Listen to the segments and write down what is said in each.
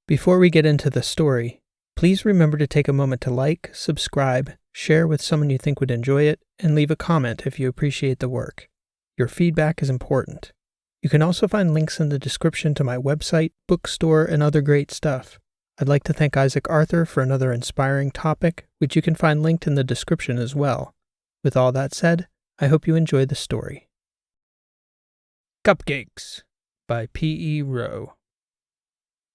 Before we get into the story, please remember to take a moment to like, subscribe, share with someone you think would enjoy it, and leave a comment if you appreciate the work. Your feedback is important. You can also find links in the description to my website, bookstore, and other great stuff. I'd like to thank Isaac Arthur for another inspiring topic, which you can find linked in the description as well. With all that said, I hope you enjoy the story. Cupcakes by P.E. Rowe.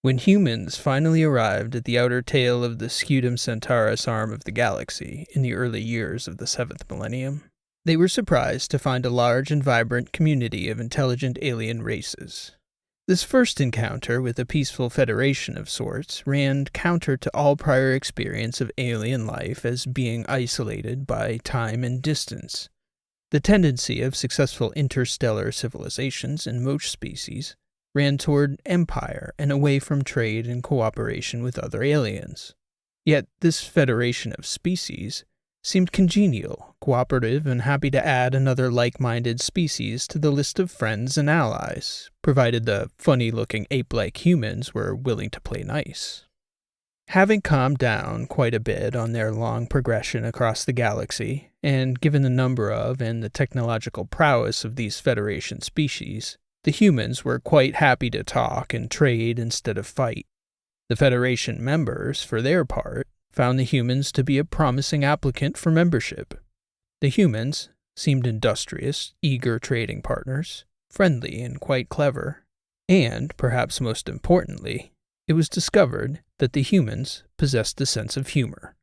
When humans finally arrived at the outer tail of the Scutum Centaurus arm of the galaxy in the early years of the 7th millennium, they were surprised to find a large and vibrant community of intelligent alien races. This first encounter with a peaceful federation of sorts ran counter to all prior experience of alien life as being isolated by time and distance. The tendency of successful interstellar civilizations in most species ran toward empire and away from trade and cooperation with other aliens. Yet this federation of species seemed congenial, cooperative, and happy to add another like-minded species to the list of friends and allies, provided the funny-looking ape-like humans were willing to play nice. Having calmed down quite a bit on their long progression across the galaxy, and given the number of and the technological prowess of these Federation species, the humans were quite happy to talk and trade instead of fight. The Federation members, for their part, found the humans to be a promising applicant for membership. The humans seemed industrious, eager trading partners, friendly and quite clever, and, perhaps most importantly, it was discovered that the humans possessed a sense of humor.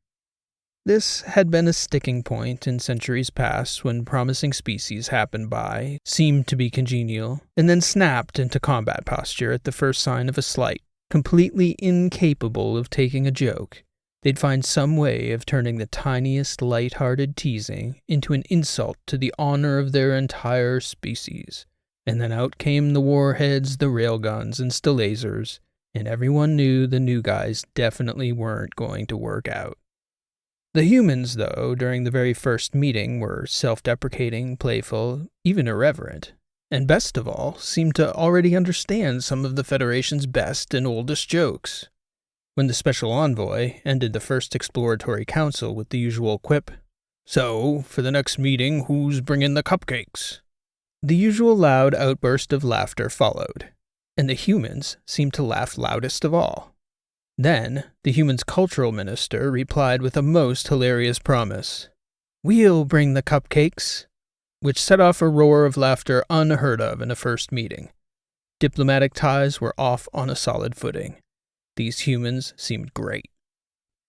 This had been a sticking point in centuries past when promising species happened by, seemed to be congenial, and then snapped into combat posture at the first sign of a slight. Completely incapable of taking a joke, they'd find some way of turning the tiniest light-hearted teasing into an insult to the honor of their entire species, and then out came the warheads, the railguns, and stelazers, and everyone knew the new guys definitely weren't going to work out. The humans, though, during the very first meeting were self-deprecating, playful, even irreverent, and best of all, seemed to already understand some of the Federation's best and oldest jokes. When the special envoy ended the first exploratory council with the usual quip, "So, for the next meeting, who's bringing the cupcakes?" The usual loud outburst of laughter followed, and the humans seemed to laugh loudest of all. Then, the humans' cultural minister replied with a most hilarious promise, "We'll bring the cupcakes," which set off a roar of laughter unheard of in a first meeting. Diplomatic ties were off on a solid footing. These humans seemed great.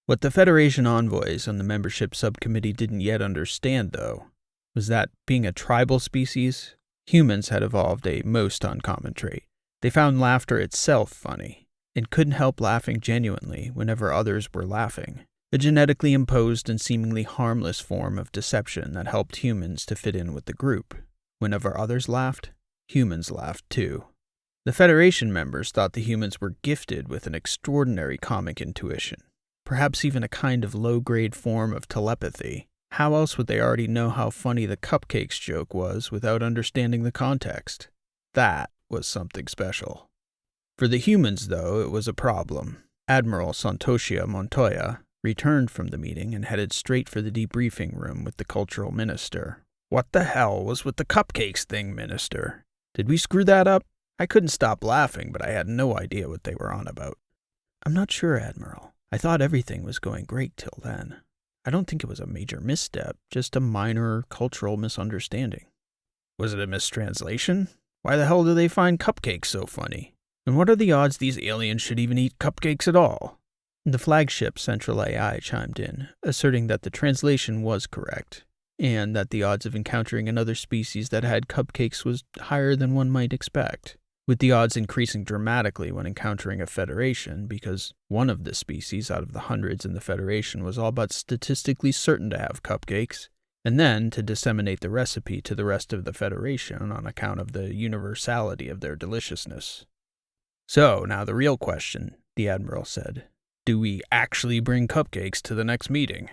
What the Federation envoys on the membership subcommittee didn't yet understand, though, was that, being a tribal species, humans had evolved a most uncommon trait. They found laughter itself funny, and couldn't help laughing genuinely whenever others were laughing, a genetically imposed and seemingly harmless form of deception that helped humans to fit in with the group. Whenever others laughed, humans laughed too. The Federation members thought the humans were gifted with an extraordinary comic intuition, perhaps even a kind of low-grade form of telepathy. How else would they already know how funny the cupcakes joke was without understanding the context? That was something special. For the humans, though, it was a problem. Admiral Santoshia Montoya returned from the meeting and headed straight for the debriefing room with the cultural minister. "What the hell was with the cupcakes thing, minister? Did we screw that up? I couldn't stop laughing, but I had no idea what they were on about." "I'm not sure, Admiral. I thought everything was going great till then. I don't think it was a major misstep, just a minor cultural misunderstanding." "Was it a mistranslation? Why the hell do they find cupcakes so funny? And what are the odds these aliens should even eat cupcakes at all?" The flagship Central AI chimed in, asserting that the translation was correct, and that the odds of encountering another species that had cupcakes was higher than one might expect, with the odds increasing dramatically when encountering a Federation, because one of the species out of the hundreds in the Federation was all but statistically certain to have cupcakes, and then to disseminate the recipe to the rest of the Federation on account of the universality of their deliciousness. "So, now the real question," the Admiral said. "Do we actually bring cupcakes to the next meeting?"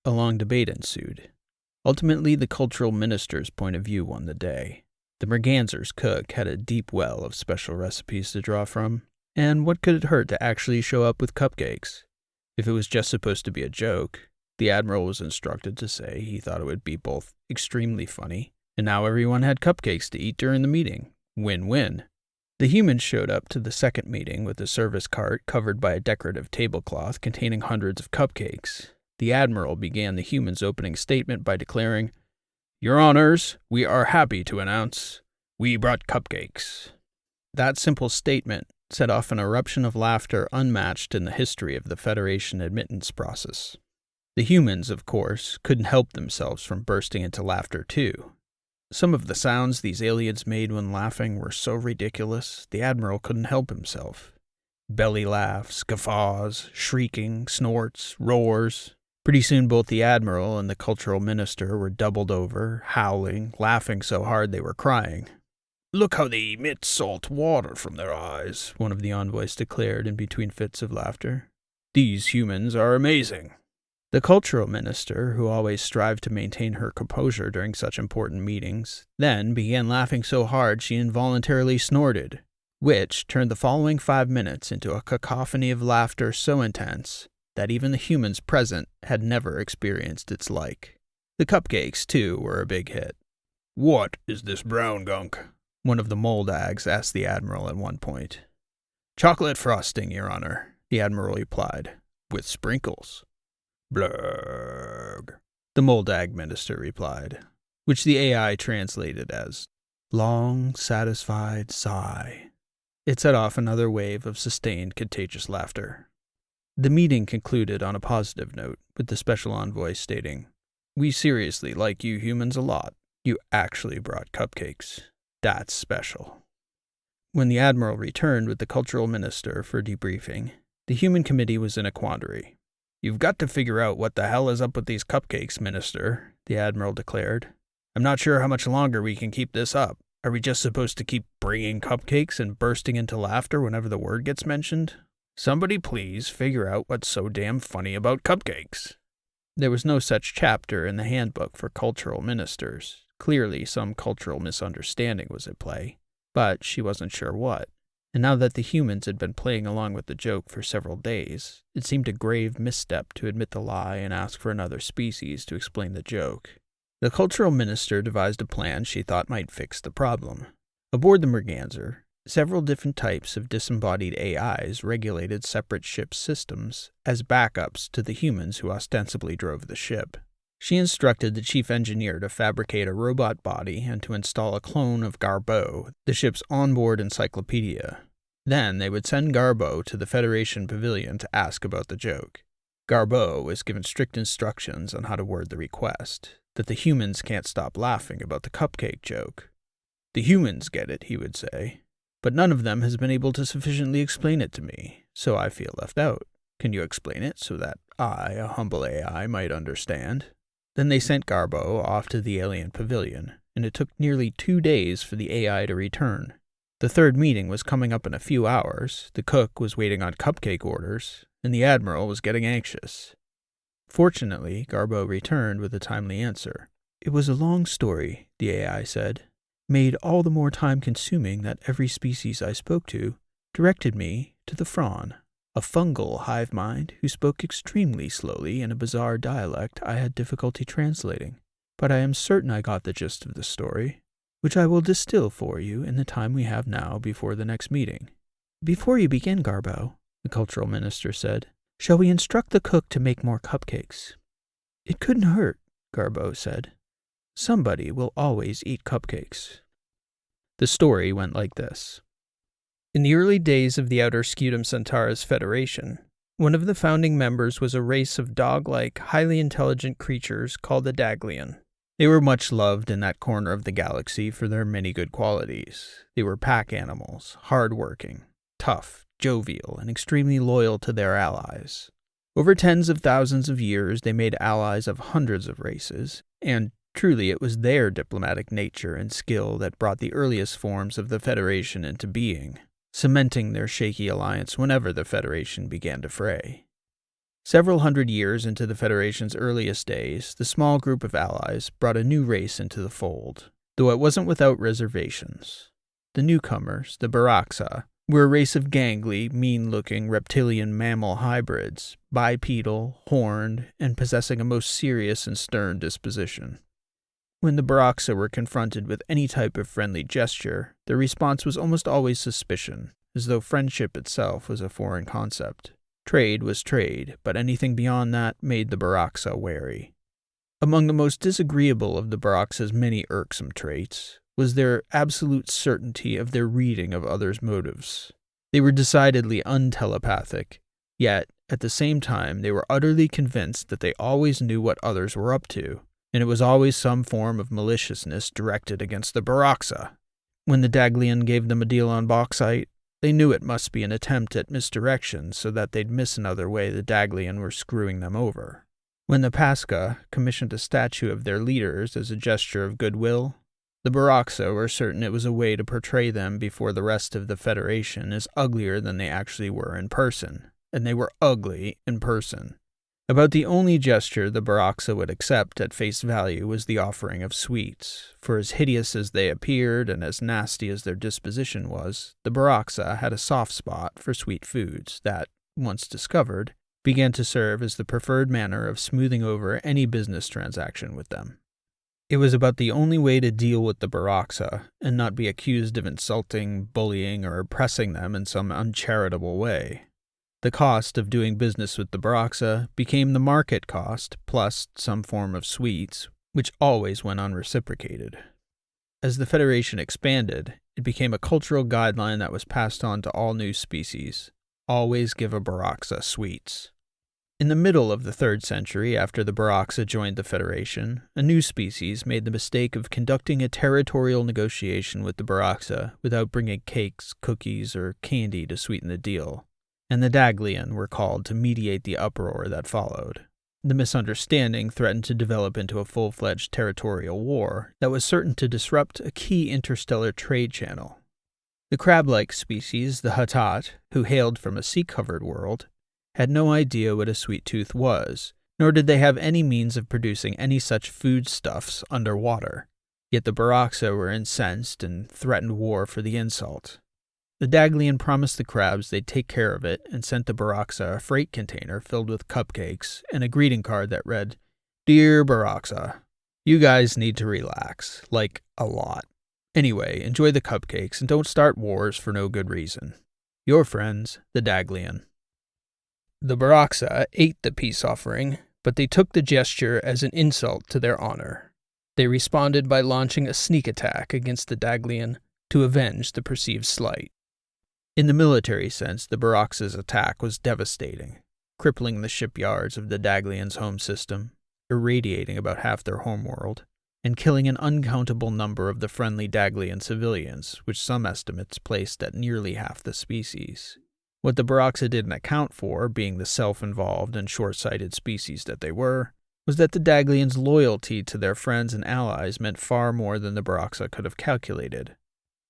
A long debate ensued. Ultimately, the cultural minister's point of view won the day. The Merganser's cook had a deep well of special recipes to draw from, And what could it hurt to actually show up with cupcakes? If it was just supposed to be a joke, the Admiral was instructed to say he thought it would be both extremely funny, and now everyone had cupcakes to eat during the meeting. Win-win. The humans showed up to the second meeting with a service cart covered by a decorative tablecloth containing hundreds of cupcakes. The Admiral began the humans' opening statement by declaring, "Your Honors, we are happy to announce, we brought cupcakes." That simple statement set off an eruption of laughter unmatched in the history of the Federation admittance process. The humans, of course, couldn't help themselves from bursting into laughter too. Some of the sounds these aliens made when laughing were so ridiculous, the Admiral couldn't help himself. Belly laughs, guffaws, shrieking, snorts, roars. Pretty soon both the Admiral and the cultural minister were doubled over, howling, laughing so hard they were crying. "Look how they emit salt water from their eyes," one of the envoys declared in between fits of laughter. "These humans are amazing." The cultural minister, who always strived to maintain her composure during such important meetings, then began laughing so hard she involuntarily snorted, which turned the following 5 minutes into a cacophony of laughter so intense that even the humans present had never experienced its like. The cupcakes, too, were a big hit. "What is this brown gunk?" one of the moldags asked the Admiral at one point. "Chocolate frosting, Your Honor," the Admiral replied, "with sprinkles." "Blurg," the moldag minister replied, which the AI translated as long, satisfied sigh. It set off another wave of sustained, contagious laughter. The meeting concluded on a positive note, with the special envoy stating, "We seriously like you humans a lot. You actually brought cupcakes. That's special." When the Admiral returned with the cultural minister for debriefing, the human committee was in a quandary. "You've got to figure out what the hell is up with these cupcakes, Minister," the Admiral declared. "I'm not sure how much longer we can keep this up. Are we just supposed to keep bringing cupcakes and bursting into laughter whenever the word gets mentioned? Somebody please figure out what's so damn funny about cupcakes." There was no such chapter in the handbook for cultural ministers. Clearly, some cultural misunderstanding was at play, but she wasn't sure what. And now that the humans had been playing along with the joke for several days, it seemed a grave misstep to admit the lie and ask for another species to explain the joke. The cultural minister devised a plan she thought might fix the problem. Aboard the Merganser, several different types of disembodied AIs regulated separate ship systems as backups to the humans who ostensibly drove the ship. She instructed the chief engineer to fabricate a robot body and to install a clone of Garbeau, the ship's onboard encyclopedia. Then they would send Garbeau to the Federation pavilion to ask about the joke. Garbeau was given strict instructions on how to word the request, that the humans can't stop laughing about the cupcake joke. "The humans get it," he would say, "but none of them has been able to sufficiently explain it to me, so I feel left out. Can you explain it so that I, a humble AI, might understand?" Then they sent Garbeau off to the alien pavilion, and it took nearly 2 days for the AI to return. The third meeting was coming up in a few hours, the cook was waiting on cupcake orders, and the Admiral was getting anxious. Fortunately, Garbeau returned with a timely answer. "It was a long story," the AI said, "made all the more time-consuming that every species I spoke to directed me to the Fron, a fungal hive mind who spoke extremely slowly in a bizarre dialect I had difficulty translating. But I am certain I got the gist of the story, which I will distill for you in the time we have now before the next meeting." "Before you begin, Garbeau," the cultural minister said, "shall we instruct the cook to make more cupcakes?" "It couldn't hurt," Garbeau said. "Somebody will always eat cupcakes." The story went like this. In the early days of the Outer Scutum Centaurus Federation, one of the founding members was a race of dog-like, highly intelligent creatures called the Daglian. They were much loved in that corner of the galaxy for their many good qualities. They were pack animals, hard-working, tough, jovial, and extremely loyal to their allies. Over tens of thousands of years, they made allies of hundreds of races, and truly it was their diplomatic nature and skill that brought the earliest forms of the Federation into being, cementing their shaky alliance whenever the Federation began to fray. Several hundred years into the Federation's earliest days, the small group of allies brought a new race into the fold, though it wasn't without reservations. The newcomers, the Baraxa, were a race of gangly, mean-looking reptilian mammal hybrids, bipedal, horned, and possessing a most serious and stern disposition. When the Baroxa were confronted with any type of friendly gesture, their response was almost always suspicion, as though friendship itself was a foreign concept. Trade was trade, but anything beyond that made the Baroxa wary. Among the most disagreeable of the Baroxa's many irksome traits was their absolute certainty of their reading of others' motives. They were decidedly untelepathic, yet, at the same time, they were utterly convinced that they always knew what others were up to, and it was always some form of maliciousness directed against the Baroxa. When the Daglian gave them a deal on bauxite, they knew it must be an attempt at misdirection so that they'd miss another way the Daglian were screwing them over. When the Pascha commissioned a statue of their leaders as a gesture of goodwill, the Baroxa were certain it was a way to portray them before the rest of the Federation as uglier than they actually were in person, and they were ugly in person. About the only gesture the Baroxa would accept at face value was the offering of sweets, for as hideous as they appeared and as nasty as their disposition was, the Baroxa had a soft spot for sweet foods that, once discovered, began to serve as the preferred manner of smoothing over any business transaction with them. It was about the only way to deal with the Baroxa and not be accused of insulting, bullying, or oppressing them in some uncharitable way. The cost of doing business with the Baroxa became the market cost plus some form of sweets, which always went unreciprocated. As the Federation expanded, it became a cultural guideline that was passed on to all new species. Always give a Baroxa sweets. In the middle of the 3rd century, after the Baroxa joined the Federation, a new species made the mistake of conducting a territorial negotiation with the Baroxa without bringing cakes, cookies, or candy to sweeten the deal, and the Daglian were called to mediate the uproar that followed. The misunderstanding threatened to develop into a full-fledged territorial war that was certain to disrupt a key interstellar trade channel. The crab-like species, the Hatat, who hailed from a sea-covered world, had no idea what a sweet tooth was, nor did they have any means of producing any such foodstuffs underwater. Yet the Baroxa were incensed and threatened war for the insult. The Daglian promised the crabs they'd take care of it and sent the Baroxa a freight container filled with cupcakes and a greeting card that read, "Dear Baroxa, you guys need to relax, like a lot. Anyway, enjoy the cupcakes and don't start wars for no good reason. Your friends, the Daglian." The Baroxa ate the peace offering, but they took the gesture as an insult to their honor. They responded by launching a sneak attack against the Daglian to avenge the perceived slight. In the military sense, the Baroxa's attack was devastating, crippling the shipyards of the Daglian's home system, irradiating about half their homeworld, and killing an uncountable number of the friendly Daglian civilians, which some estimates placed at nearly half the species. What the Baroxa didn't account for, being the self-involved and short-sighted species that they were, was that the Daglians' loyalty to their friends and allies meant far more than the Baroxa could have calculated.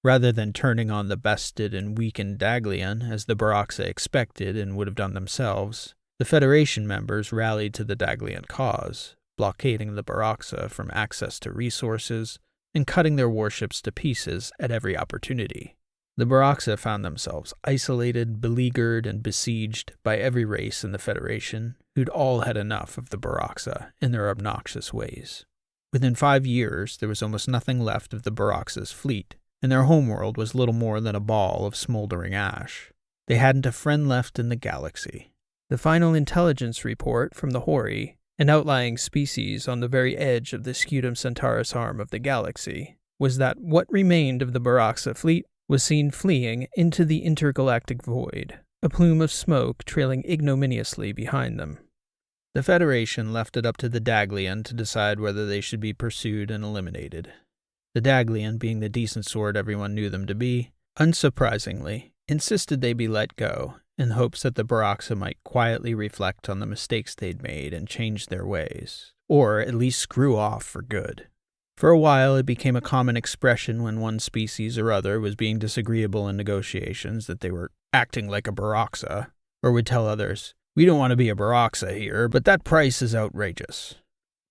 Rather than turning on the bested and weakened Daglian, as the Baroxa expected and would have done themselves, the Federation members rallied to the Daglian cause, blockading the Baroxa from access to resources and cutting their warships to pieces at every opportunity. The Baroxa found themselves isolated, beleaguered, and besieged by every race in the Federation, who'd all had enough of the Baroxa and their obnoxious ways. Within 5 years, there was almost nothing left of the Baroxa's fleet, and their homeworld was little more than a ball of smoldering ash. They hadn't a friend left in the galaxy. The final intelligence report from the Hori, an outlying species on the very edge of the Scutum Centaurus arm of the galaxy, was that what remained of the Baroxa fleet was seen fleeing into the intergalactic void, a plume of smoke trailing ignominiously behind them. The Federation left it up to the Daglian to decide whether they should be pursued and eliminated. The Daglian, being the decent sort everyone knew them to be, unsurprisingly, insisted they be let go, in hopes that the Baroxa might quietly reflect on the mistakes they'd made and change their ways, or at least screw off for good. For a while, it became a common expression when one species or other was being disagreeable in negotiations that they were acting like a Baroxa, or would tell others, "We don't want to be a Baroxa here, but that price is outrageous."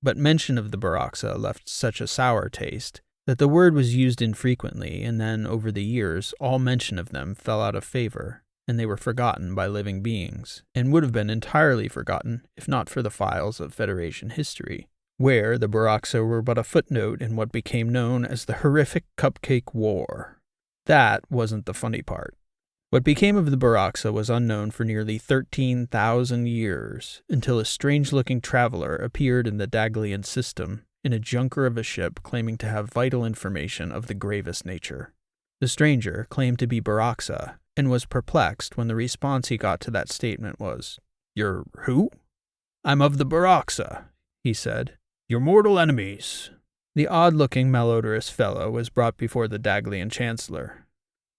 But mention of the Baroxa left such a sour taste that the word was used infrequently, and then, over the years, all mention of them fell out of favor, and they were forgotten by living beings, and would have been entirely forgotten if not for the files of Federation history, where the Baroxa were but a footnote in what became known as the horrific Cupcake War. That wasn't the funny part. What became of the Baroxa was unknown for nearly 13,000 years, until a strange-looking traveler appeared in the Daglian system in a junker of a ship claiming to have vital information of the gravest nature. The stranger claimed to be Baroxa, and was perplexed when the response he got to that statement was, "You're who?" "I'm of the Baroxa," he said. "Your mortal enemies." The odd-looking, malodorous fellow was brought before the Daglian Chancellor.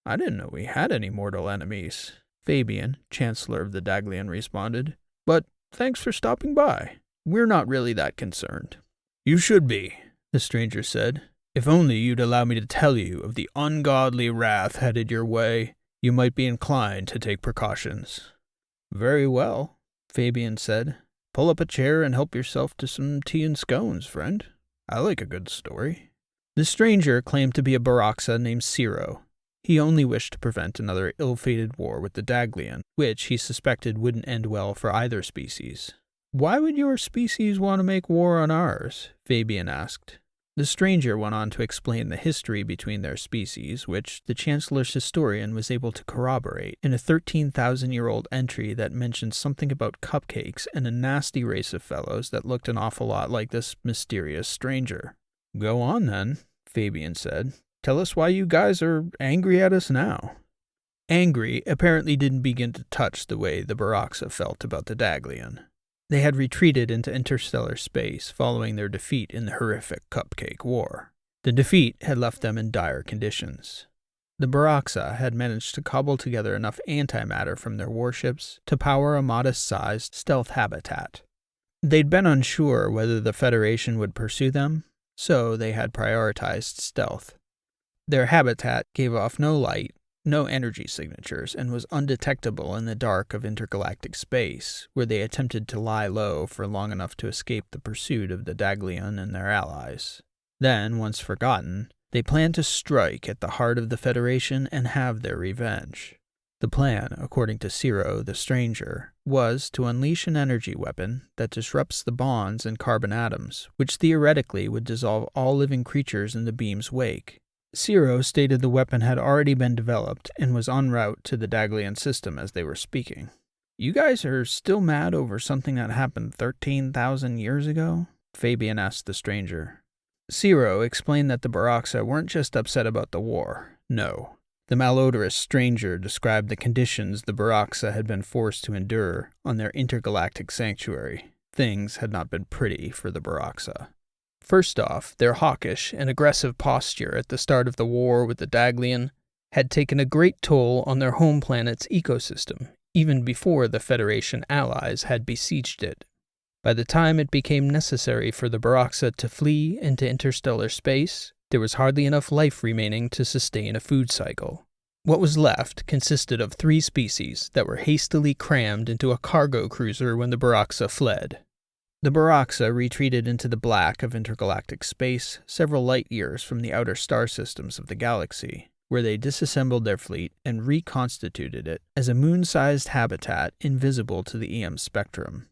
"I didn't know we had any mortal enemies," Fabian, Chancellor of the Daglian, responded. "But thanks for stopping by. We're not really that concerned." "You should be," the stranger said. "If only you'd allow me to tell you of the ungodly wrath headed your way, you might be inclined to take precautions." "Very well," Fabian said. "Pull up a chair and help yourself to some tea and scones, friend. I like a good story." The stranger claimed to be a Baroxa named Ciro. He only wished to prevent another ill-fated war with the Daglian, which he suspected wouldn't end well for either species. "Why would your species want to make war on ours?" Fabian asked. The stranger went on to explain the history between their species, which the Chancellor's historian was able to corroborate in a 13,000-year-old entry that mentioned something about cupcakes and a nasty race of fellows that looked an awful lot like this mysterious stranger. "Go on, then," Fabian said. "Tell us why you guys are angry at us now." Angry apparently didn't begin to touch the way the Baroxa felt about the Daglian. They had retreated into interstellar space following their defeat in the horrific Cupcake War. The defeat had left them in dire conditions. The Baroxa had managed to cobble together enough antimatter from their warships to power a modest-sized stealth habitat. They'd been unsure whether the Federation would pursue them, so they had prioritized stealth. Their habitat gave off no light, no energy signatures, and was undetectable in the dark of intergalactic space, where they attempted to lie low for long enough to escape the pursuit of the Daglian and their allies. Then, once forgotten, they planned to strike at the heart of the Federation and have their revenge. The plan, according to Ciro the Stranger, was to unleash an energy weapon that disrupts the bonds in carbon atoms, which theoretically would dissolve all living creatures in the beam's wake. Ciro stated the weapon had already been developed and was en route to the Daglian system as they were speaking. "You guys are still mad over something that happened 13,000 years ago?" Fabian asked the stranger. Ciro explained that the Baroxa weren't just upset about the war. No. The malodorous stranger described the conditions the Baroxa had been forced to endure on their intergalactic sanctuary. Things had not been pretty for the Baroxa. First off, their hawkish and aggressive posture at the start of the war with the Daglian had taken a great toll on their home planet's ecosystem, even before the Federation allies had besieged it. By the time it became necessary for the Baroxa to flee into interstellar space, there was hardly enough life remaining to sustain a food cycle. What was left consisted of 3 species that were hastily crammed into a cargo cruiser when the Baroxa fled. The Baroxa retreated into the black of intergalactic space, several light-years from the outer star systems of the galaxy, where they disassembled their fleet and reconstituted it as a moon-sized habitat invisible to the EM spectrum.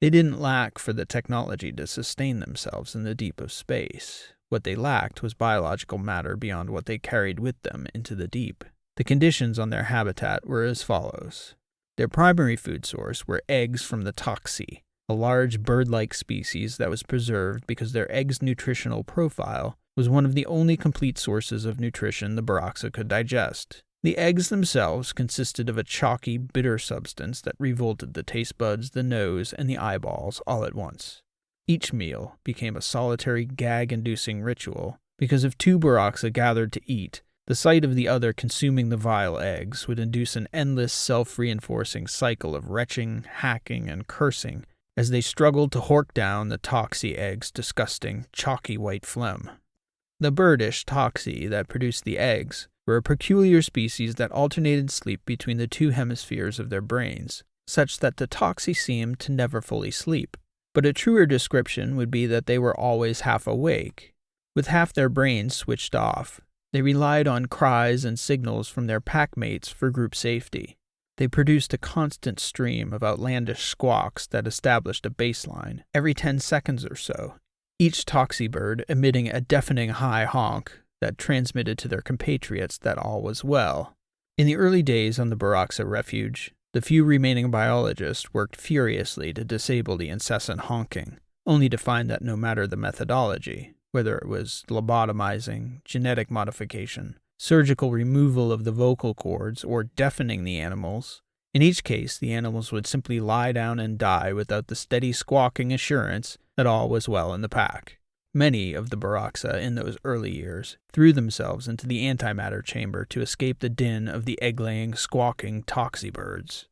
They didn't lack for the technology to sustain themselves in the deep of space. What they lacked was biological matter beyond what they carried with them into the deep. The conditions on their habitat were as follows. Their primary food source were eggs from the Toxi, a large bird-like species that was preserved because their eggs' nutritional profile was one of the only complete sources of nutrition the Baroxa could digest. The eggs themselves consisted of a chalky, bitter substance that revolted the taste buds, the nose, and the eyeballs all at once. Each meal became a solitary, gag-inducing ritual because if 2 Baroxa gathered to eat, the sight of the other consuming the vile eggs would induce an endless, self-reinforcing cycle of retching, hacking, and cursing as they struggled to hork down the Toxi eggs' disgusting, chalky white phlegm. The birdish Toxi that produced the eggs were a peculiar species that alternated sleep between the 2 hemispheres of their brains, such that the Toxi seemed to never fully sleep. But a truer description would be that they were always half awake. With half their brains switched off, they relied on cries and signals from their packmates for group safety. They produced a constant stream of outlandish squawks that established a baseline every 10 seconds or so, each toxibird emitting a deafening high honk that transmitted to their compatriots that all was well. In the early days on the Baroxa refuge, the few remaining biologists worked furiously to disable the incessant honking, only to find that no matter the methodology, whether it was lobotomizing, genetic modification, surgical removal of the vocal cords, or deafening the animals, in each case the animals would simply lie down and die without the steady squawking assurance that all was well in the pack. Many of the Baroxa in those early years threw themselves into the antimatter chamber to escape the din of the egg-laying, squawking toxibirds.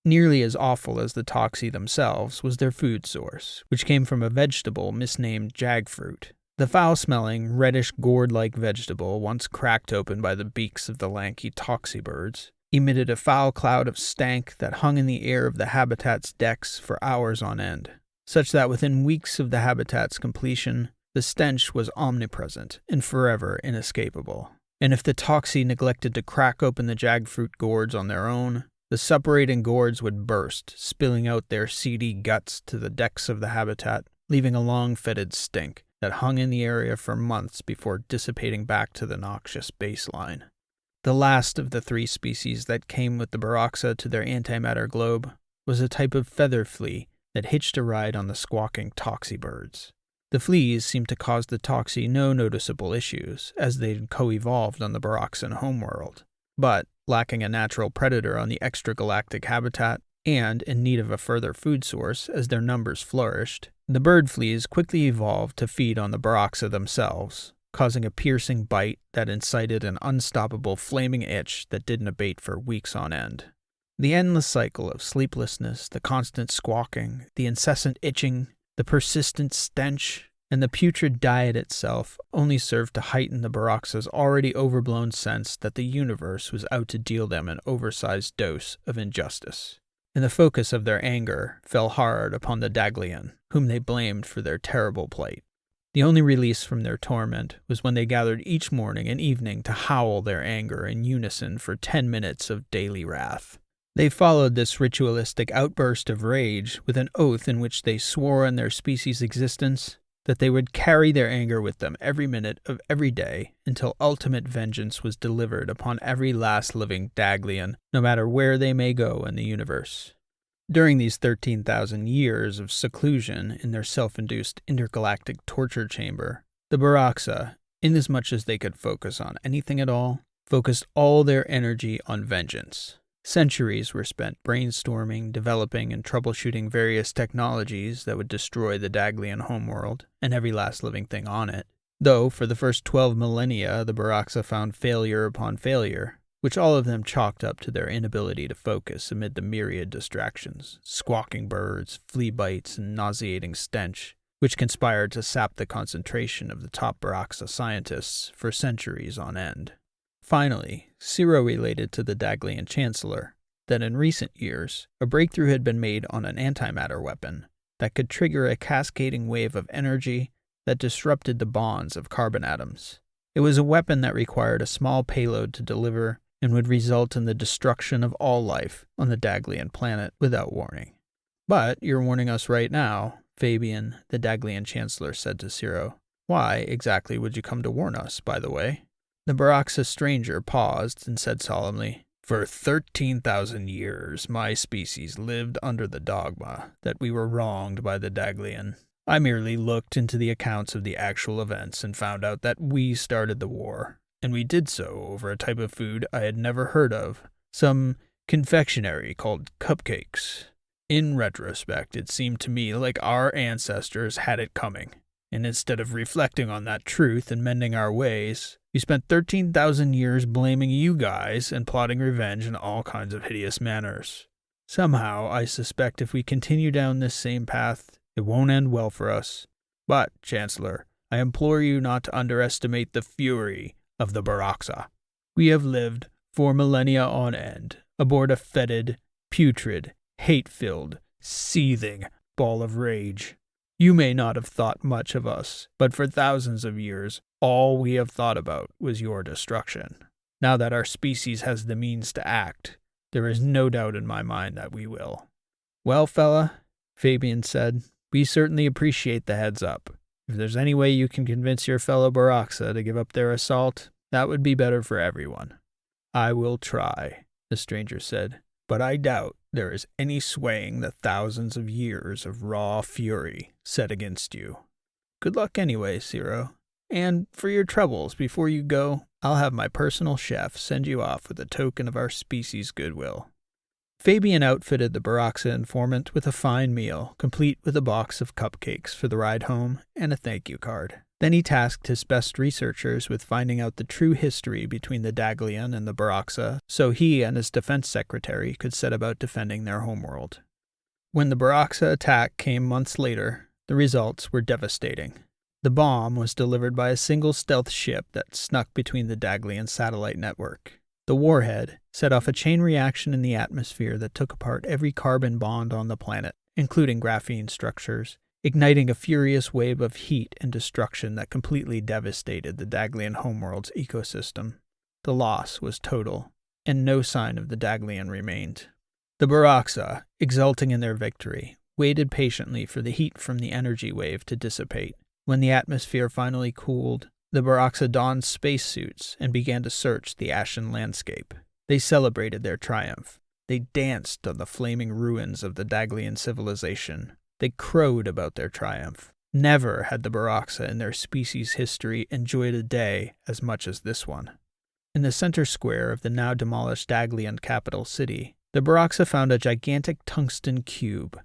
Nearly as awful as the toxi themselves was their food source, which came from a vegetable misnamed jagfruit. The foul-smelling, reddish gourd-like vegetable, once cracked open by the beaks of the lanky toxibirds, emitted a foul cloud of stank that hung in the air of the habitat's decks for hours on end, such that within weeks of the habitat's completion, the stench was omnipresent and forever inescapable. And if the toxi neglected to crack open the jagfruit gourds on their own, the separating gourds would burst, spilling out their seedy guts to the decks of the habitat, leaving a long fetid stink that hung in the area for months before dissipating back to the noxious baseline. The last of the 3 species that came with the Baroxa to their antimatter globe was a type of feather flea that hitched a ride on the squawking toxibirds. The fleas seemed to cause the toxi no noticeable issues, as they'd co-evolved on the Baroxan homeworld. But, lacking a natural predator on the extragalactic habitat, and in need of a further food source as their numbers flourished, the bird fleas quickly evolved to feed on the Baroxa themselves, causing a piercing bite that incited an unstoppable flaming itch that didn't abate for weeks on end. The endless cycle of sleeplessness, the constant squawking, the incessant itching, the persistent stench, and the putrid diet itself only served to heighten the Baroxa's already overblown sense that the universe was out to deal them an oversized dose of injustice. And the focus of their anger fell hard upon the Daglian, whom they blamed for their terrible plight. The only release from their torment was when they gathered each morning and evening to howl their anger in unison for 10 minutes of daily wrath. They followed this ritualistic outburst of rage with an oath in which they swore on their species' existence that they would carry their anger with them every minute of every day until ultimate vengeance was delivered upon every last living Daglian, no matter where they may go in the universe. During these 13,000 years of seclusion in their self-induced intergalactic torture chamber, the Baroxa, inasmuch as they could focus on anything at all, focused all their energy on vengeance. Centuries were spent brainstorming, developing, and troubleshooting various technologies that would destroy the Daglian homeworld and every last living thing on it. Though, for the first 12 millennia, the Baroxa found failure upon failure, which all of them chalked up to their inability to focus amid the myriad distractions, squawking birds, flea bites, and nauseating stench, which conspired to sap the concentration of the top Baroxa scientists for centuries on end. Finally, Ciro related to the Daglian Chancellor that in recent years, a breakthrough had been made on an antimatter weapon that could trigger a cascading wave of energy that disrupted the bonds of carbon atoms. It was a weapon that required a small payload to deliver and would result in the destruction of all life on the Daglian planet without warning. But you're warning us right now, Fabian, the Daglian Chancellor said to Ciro. Why exactly would you come to warn us, by the way? The Baroxa stranger paused and said solemnly, For 13,000 years, my species lived under the dogma that we were wronged by the Daglian. I merely looked into the accounts of the actual events and found out that we started the war, and we did so over a type of food I had never heard of, some confectionary called Cupcakes. In retrospect, it seemed to me like our ancestors had it coming, and instead of reflecting on that truth and mending our ways, we spent 13,000 years blaming you guys and plotting revenge in all kinds of hideous manners. Somehow, I suspect if we continue down this same path, it won't end well for us. But, Chancellor, I implore you not to underestimate the fury of the Baroxa. We have lived for millennia on end aboard a fetid, putrid, hate-filled, seething ball of rage. You may not have thought much of us, but for thousands of years, All we have thought about was your destruction. Now that our species has the means to act, there is no doubt in my mind that we will." "Well, fella," Fabian said, "we certainly appreciate the heads up. If there's any way you can convince your fellow Baroxa to give up their assault, that would be better for everyone." "I will try," the stranger said, "but I doubt there is any swaying the thousands of years of raw fury set against you. Good luck anyway, Ciro. And for your troubles before you go, I'll have my personal chef send you off with a token of our species' goodwill." Fabian outfitted the Baroxa informant with a fine meal, complete with a box of cupcakes for the ride home and a thank you card. Then he tasked his best researchers with finding out the true history between the Daglian and the Baroxa, so he and his defense secretary could set about defending their homeworld. When the Baroxa attack came months later, the results were devastating. The bomb was delivered by a single stealth ship that snuck between the Daglian satellite network. The warhead set off a chain reaction in the atmosphere that took apart every carbon bond on the planet, including graphene structures, igniting a furious wave of heat and destruction that completely devastated the Daglian homeworld's ecosystem. The loss was total, and no sign of the Daglian remained. The Baroxa, exulting in their victory, waited patiently for the heat from the energy wave to dissipate. When the atmosphere finally cooled, the Baroxa donned spacesuits and began to search the ashen landscape. They celebrated their triumph. They danced on the flaming ruins of the Daglian civilization. They crowed about their triumph. Never had the Baroxa in their species' history enjoyed a day as much as this one. In the center square of the now demolished Daglian capital city, the Baroxa found a gigantic tungsten cube.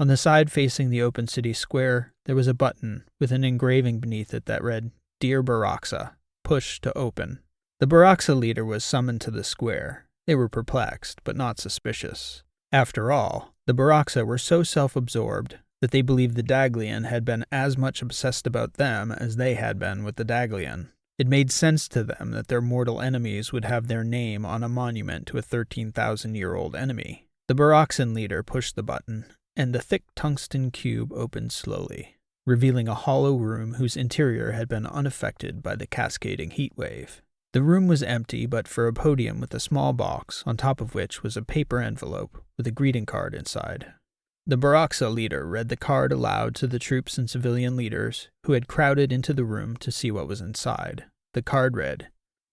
On the side facing the open city square, there was a button with an engraving beneath it that read, "Dear Baroxa, push to open." The Baroxa leader was summoned to the square. They were perplexed, but not suspicious. After all, the Baroxa were so self-absorbed that they believed the Daglian had been as much obsessed about them as they had been with the Daglian. It made sense to them that their mortal enemies would have their name on a monument to a 13,000-year-old enemy. The Baroxan leader pushed the button, and the thick tungsten cube opened slowly, revealing a hollow room whose interior had been unaffected by the cascading heat wave. The room was empty but for a podium with a small box, on top of which was a paper envelope with a greeting card inside. The Baroxa leader read the card aloud to the troops and civilian leaders who had crowded into the room to see what was inside. The card read,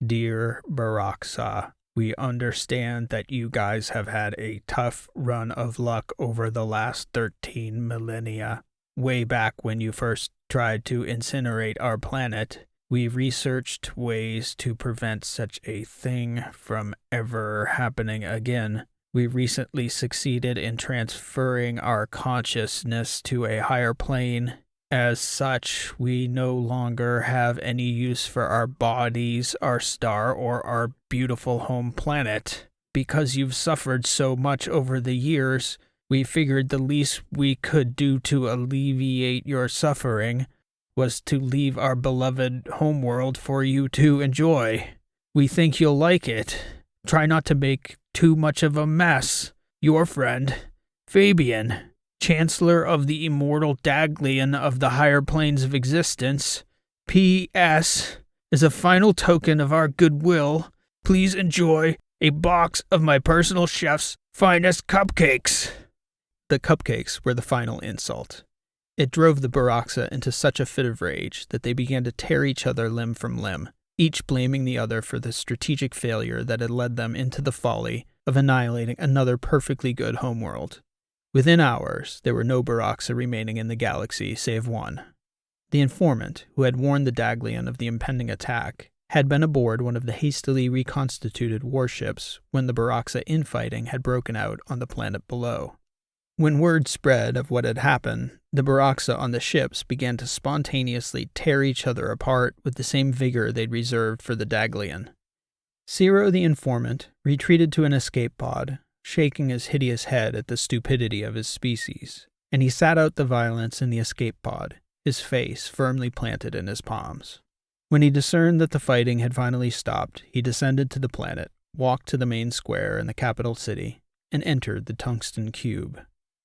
"Dear Baroxa, we understand that you guys have had a tough run of luck over the last 13 millennia. Way back when you first tried to incinerate our planet, we researched ways to prevent such a thing from ever happening again. We recently succeeded in transferring our consciousness to a higher plane. As such, we no longer have any use for our bodies, our star, or our beautiful home planet. Because you've suffered so much over the years, we figured the least we could do to alleviate your suffering was to leave our beloved homeworld for you to enjoy. We think you'll like it. Try not to make too much of a mess. Your friend, Fabian, Chancellor of the immortal Daglian of the higher planes of existence. P.S. As a final token of our goodwill, please enjoy a box of my personal chef's finest cupcakes." The cupcakes were the final insult. It drove the Baroxa into such a fit of rage that they began to tear each other limb from limb, each blaming the other for the strategic failure that had led them into the folly of annihilating another perfectly good homeworld. Within hours, there were no Baroxa remaining in the galaxy save one. The informant, who had warned the Daglian of the impending attack, had been aboard one of the hastily reconstituted warships when the Baroxa infighting had broken out on the planet below. When word spread of what had happened, the Baroxa on the ships began to spontaneously tear each other apart with the same vigor they'd reserved for the Daglian. Ciro the informant retreated to an escape pod, shaking his hideous head at the stupidity of his species, and he sat out the violence in the escape pod, his face firmly planted in his palms. When he discerned that the fighting had finally stopped, he descended to the planet, walked to the main square in the capital city, and entered the tungsten cube.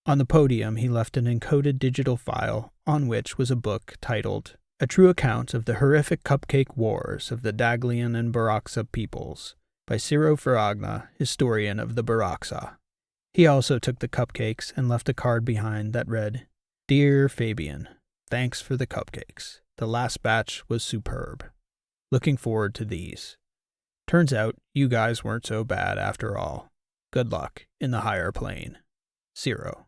On the podium, he left an encoded digital file on which was a book titled A True Account of the Horrific Cupcake Wars of the Daglian and Baroxa Peoples, by Ciro Faragna, historian of the Baroxa. He also took the cupcakes and left a card behind that read, "Dear Fabian, thanks for the cupcakes. The last batch was superb. Looking forward to these. Turns out you guys weren't so bad after all. Good luck in the higher plane. Ciro."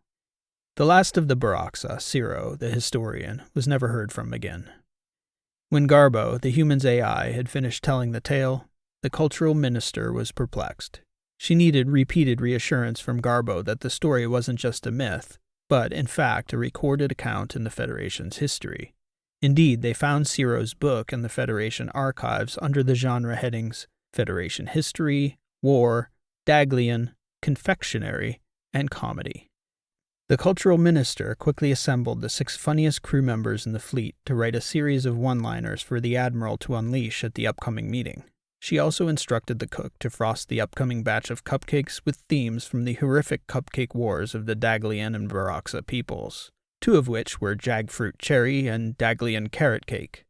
The last of the Baroxa, Ciro, the historian, was never heard from again. When Garbo, the human's AI, had finished telling the tale, the cultural minister was perplexed. She needed repeated reassurance from Garbo that the story wasn't just a myth, but, in fact, a recorded account in the Federation's history. Indeed, they found Ciro's book in the Federation archives under the genre headings Federation History, War, Daglian, Confectionary, and Comedy. The cultural minister quickly assembled the 6 funniest crew members in the fleet to write a series of one-liners for the Admiral to unleash at the upcoming meeting. She also instructed the cook to frost the upcoming batch of cupcakes with themes from the horrific cupcake wars of the Daglian and Baroxa peoples, 2 of which were Jagfruit Cherry and Daglian Carrot Cake.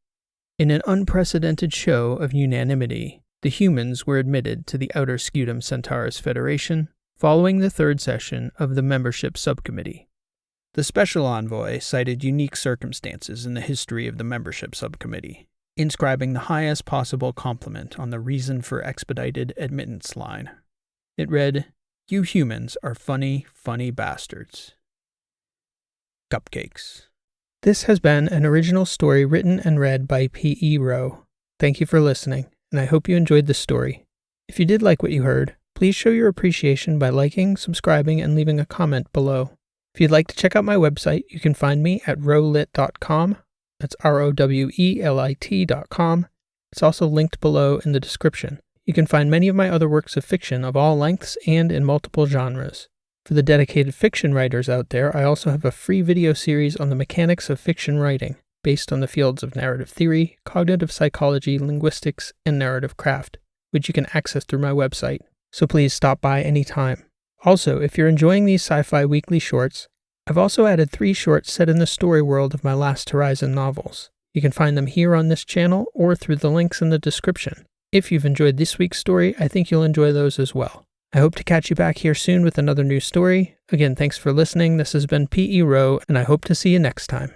In an unprecedented show of unanimity, the humans were admitted to the Outer Scutum Centaurus Federation, following the 3rd session of the membership subcommittee. The special envoy cited unique circumstances in the history of the membership subcommittee, inscribing the highest possible compliment on the reason for expedited admittance line. It read, "You humans are funny, funny bastards." Cupcakes. This has been an original story written and read by P.E. Rowe. Thank you for listening, and I hope you enjoyed this story. If you did like what you heard, please show your appreciation by liking, subscribing, and leaving a comment below. If you'd like to check out my website, you can find me at rowlit.com. That's ROWELIT.com. It's also linked below in the description. You can find many of my other works of fiction of all lengths and in multiple genres. For the dedicated fiction writers out there, I also have a free video series on the mechanics of fiction writing, based on the fields of narrative theory, cognitive psychology, linguistics, and narrative craft, which you can access through my website. So please stop by anytime. Also, if you're enjoying these sci-fi weekly shorts, I've also added 3 shorts set in the story world of my Last Horizon novels. You can find them here on this channel or through the links in the description. If you've enjoyed this week's story, I think you'll enjoy those as well. I hope to catch you back here soon with another new story. Again, thanks for listening. This has been P.E. Rowe, and I hope to see you next time.